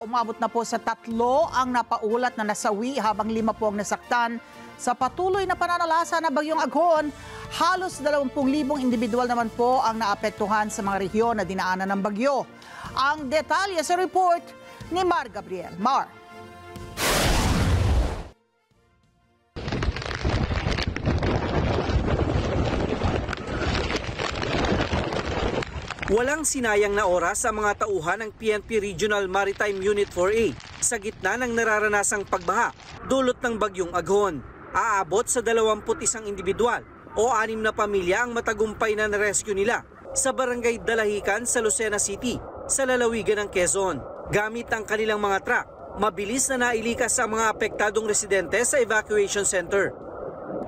Umabot na po sa 3 ang napaulat na nasawi habang 5 po ang nasaktan sa patuloy na pananalasa ng bagyong Aghon. Halos 20,000 individual naman po ang naapektuhan sa mga rehiyon na dinaanan ng bagyo. Ang detalye sa report ni Mar Gabriel. Mar. Walang sinayang na oras sa mga tauhan ng PNP Regional Maritime Unit 4A sa gitna ng nararanasang pagbaha dulot ng bagyong Aghon. Aabot sa 21 individual o 6 na pamilya ang matagumpay na rescue nila sa barangay Dalahican sa Lucena City sa lalawigan ng Quezon. Gamit ang kanilang mga truck, mabilis na nailikas ang mga apektadong residente sa evacuation center.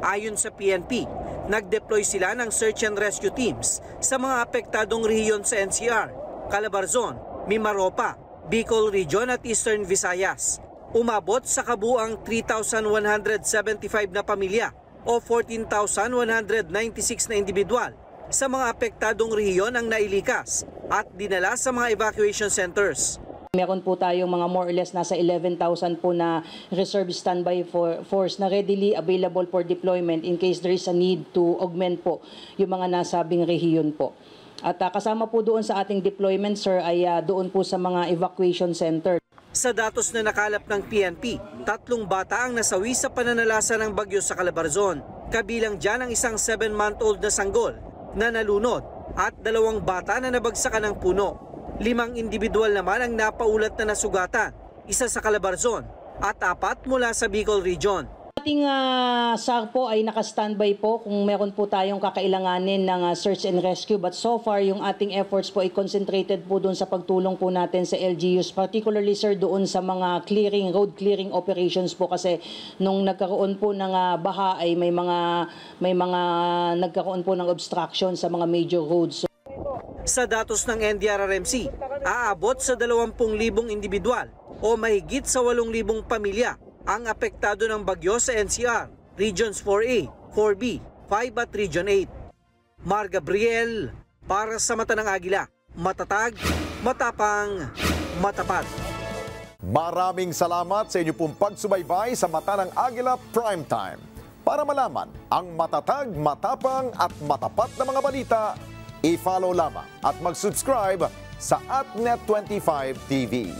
Ayon sa PNP, nag-deploy sila ng search and rescue teams sa mga apektadong rehiyon sa NCR, Calabarzon, Mimaropa, Bicol Region at Eastern Visayas. Umabot sa kabuang 3,175 na pamilya o 14,196 na individual sa mga apektadong rehiyon ang nailikas at dinala sa mga evacuation centers. Meron po tayong mga more or less nasa 11,000 po na reserve standby force na readily available for deployment in case there is a need to augment po yung mga nasabing rehiyon po. At kasama po doon sa ating deployment, sir, ay doon po sa mga evacuation center. Sa datos na nakalap ng PNP, 3 bata ang nasawi sa pananalasa ng bagyo sa Calabarzon. Kabilang dyan ang isang 7-month-old na sanggol na nalunod at 2 bata na nabagsakan ng puno. 5 individual naman ang napaulat na nasugatan, 1 sa Calabarzon at 4 mula sa Bicol Region. Ating SAR po ay naka-standby po kung meron po tayong kakailanganin ng search and rescue, but so far yung ating efforts po ay concentrated po doon sa pagtulong po natin sa LGUs, particularly sir doon sa mga road clearing operations po kasi nung nagkaroon po ng baha ay may mga nagkaroon po ng obstruction sa mga major roads. Sa datos ng NDRRMC, aabot sa 20,000 individual o mahigit sa 8,000 pamilya ang apektado ng bagyo sa NCR, Regions 4A, 4B, 5 at Region 8. Mar Gabriel, para sa Mata ng Agila, matatag, matapang, matapat. Maraming salamat sa inyo pong pagsubaybay sa Mata ng Agila Primetime. Para malaman ang matatag, matapang at matapat na mga balita, i-follow lamang at mag-subscribe sa @Net25 TV.